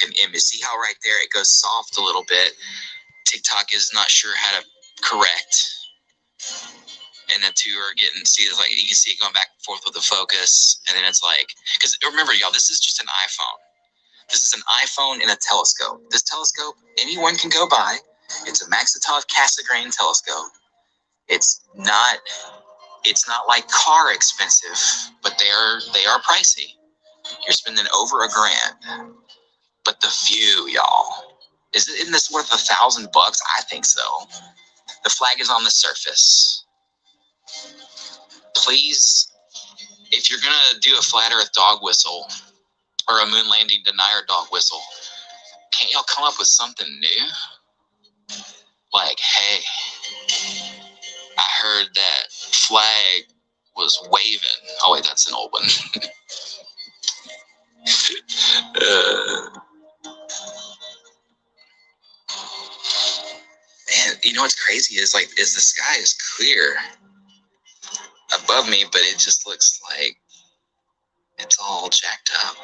an image. See how right there it goes soft a little bit. TikTok is not sure how to correct. And the two are getting, see, it's like you can see it going back and forth with the focus. And then it's like, because remember, y'all, this is just an iPhone. This is an iPhone and a telescope. This telescope, anyone can go buy. It's a Maxitov Cassegrain telescope. It's not like car expensive, but they are pricey. You're spending over $1,000. But the view, y'all, isn't this worth $1,000? I think so. The flag is on the surface. Please, if you're gonna do a flat Earth dog whistle or a moon landing denier dog whistle, can't y'all come up with something new? Like, hey, I heard that flag was waving. Oh wait, that's an old one. Man, you know what's crazy is the sky is clear above me, but it just looks like it's all jacked up.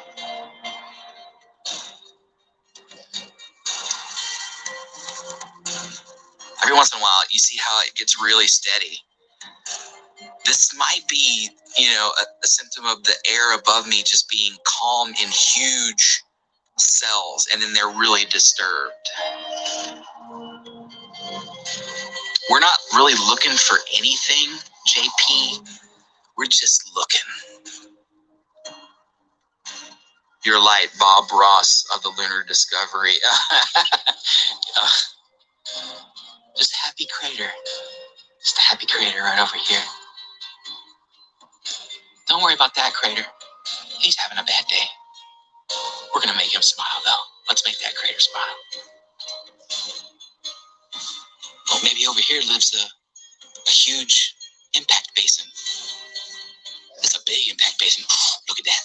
Every once in a while, you see how it gets really steady. This might be, a symptom of the air above me just being calm in huge cells, and then they're really disturbed. We're not really looking for anything, JP. We're just looking. Your light, Bob Ross of the Lunar Discovery. Just happy crater. Just a happy crater right over here. Don't worry about that crater. He's having a bad day. We're gonna make him smile though. Let's make that crater smile. Oh, maybe over here lives a huge impact basin. It's a big impact basin. Look at that.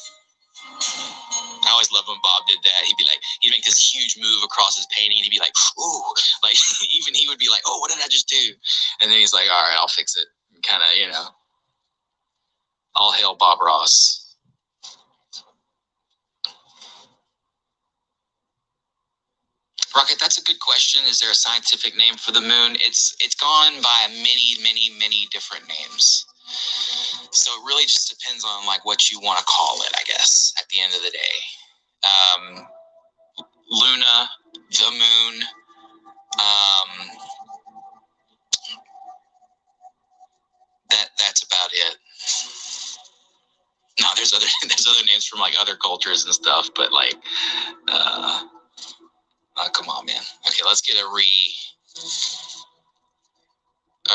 I always loved when Bob did that. He'd make this huge move across his painting, and he'd be like, ooh, like even he would be like, oh, what did I just do? And then he's like, all right, I'll fix it. Kind of, all hail Bob Ross. Rocket, that's a good question. Is there a scientific name for the moon? It's gone by many different names. So it really just depends on what you want to call it, I guess, at the end of the day. Luna, the moon, that's about it. No, there's other names from other cultures and stuff, but oh, come on, man. Okay, let's get a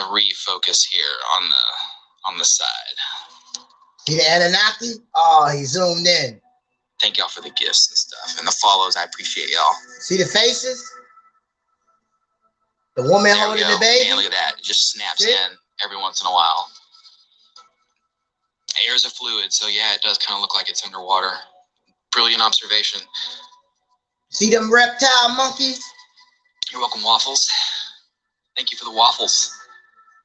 refocus here on the side. See the Anunnaki? Oh, he zoomed in. Thank y'all for the gifts and stuff and the follows. I appreciate y'all. See the faces? The woman holding the baby? Man, look at that. It just snaps in every once in a while. Air is a fluid, so yeah, it does kind of look like it's underwater. Brilliant observation. See them reptile monkeys? You're welcome, Waffles. Thank you for the waffles.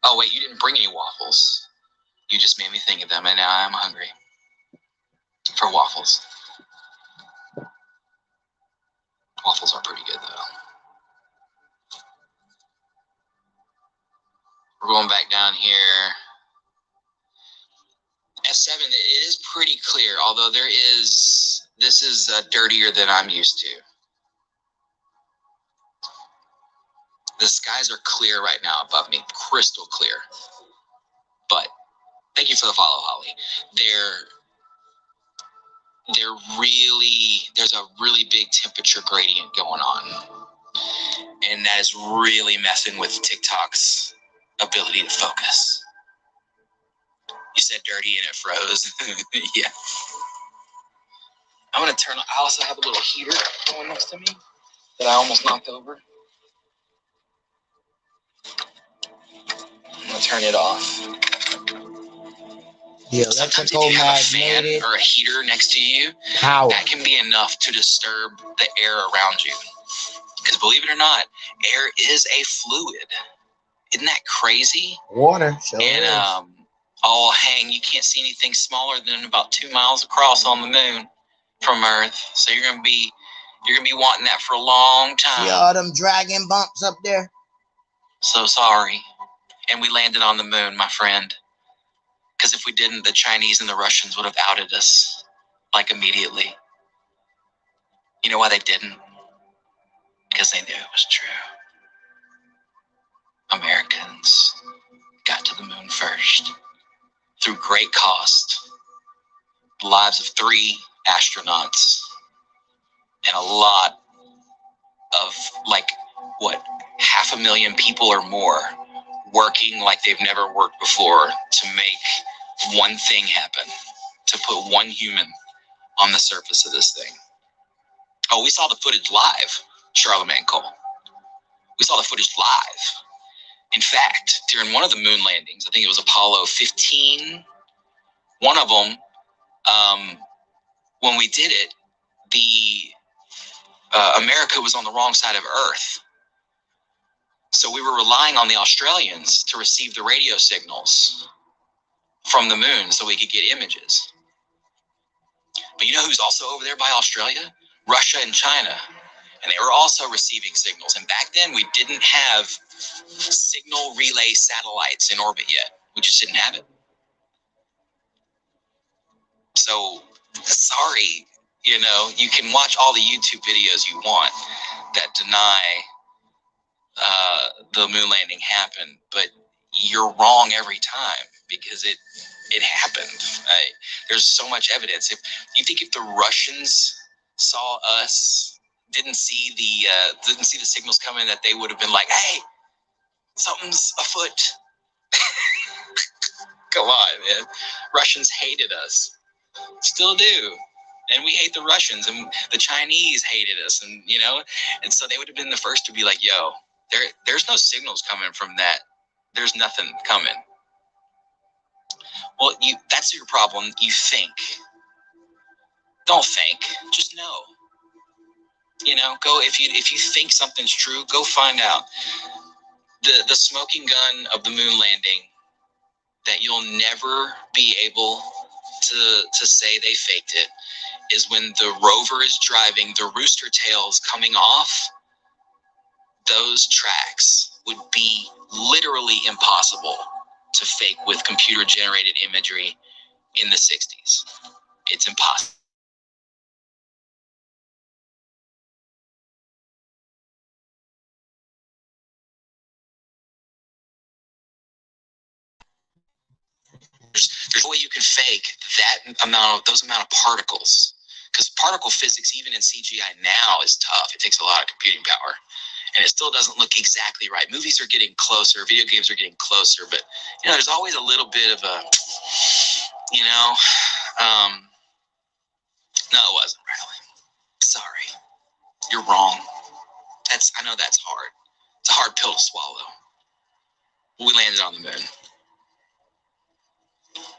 Oh, wait, you didn't bring any waffles. You just made me think of them, and now I'm hungry for waffles. Waffles are pretty good, though. We're going back down here. S7, it is pretty clear, although this is dirtier than I'm used to. The skies are clear right now above me, crystal clear. But thank you for the follow, Holly. There's a really big temperature gradient going on. And that is really messing with TikTok's ability to focus. You said dirty and it froze. Yeah. I'm going to I also have a little heater going next to me that I almost knocked over. I'm going to turn it off. Sometimes if you have a fan or a heater next to you, that can be enough to disturb the air around you. Because believe it or not, air is a fluid. Isn't that crazy? Water. Sure and you can't see anything smaller than about 2 miles across on the moon from Earth. So you're going to be You're going to be wanting that for a long time. See all them dragon bumps up there? So sorry. And we landed on the moon, my friend. Because if we didn't, the Chinese and the Russians would have outed us, like, immediately. You know why they didn't? Because they knew it was true. Americans got to the moon first. Through great cost. The lives of 3 astronauts. And a lot of, like, what, 500,000 people or more working like they've never worked before to make one thing happen, to put one human on the surface of this thing. Oh, we saw the footage live, Charlemagne Cole. We saw the footage live. In fact, during one of the moon landings, I think it was Apollo 15, one of them, when we did it, America was on the wrong side of Earth. So we were relying on the Australians to receive the radio signals from the moon so we could get images. But you know who's also over there by Australia? Russia and China. And they were also receiving signals. And back then we didn't have signal relay satellites in orbit yet. We just didn't have it. So, sorry, you know, you can watch all the YouTube videos you want that deny the moon landing happened, but you're wrong every time because it happened. There's so much evidence. If you think if the Russians saw us, didn't see the signals coming, that they would have been like, "Hey, something's afoot." Come on, man. Russians hated us, still do. And we hate the Russians, and the Chinese hated us, and you know, and so they would have been the first to be like, "Yo, there's no signals coming from that. There's nothing coming." Well, that's your problem. You think. Don't think. Just know. You know, go if you think something's true, go find out. The smoking gun of the moon landing that you'll never be able to say they faked it is when the rover is driving, the rooster tails coming off, those tracks would be literally impossible to fake with computer generated imagery in the 60s. It's impossible. There's no way you can fake those amount of particles, because particle physics, even in CGI now, is tough. It takes a lot of computing power, and it still doesn't look exactly right. Movies are getting closer, video games are getting closer, but you know, there's always a little bit of a, you know, no, it wasn't really. Sorry, you're wrong. I know that's hard. It's a hard pill to swallow. We landed on the moon.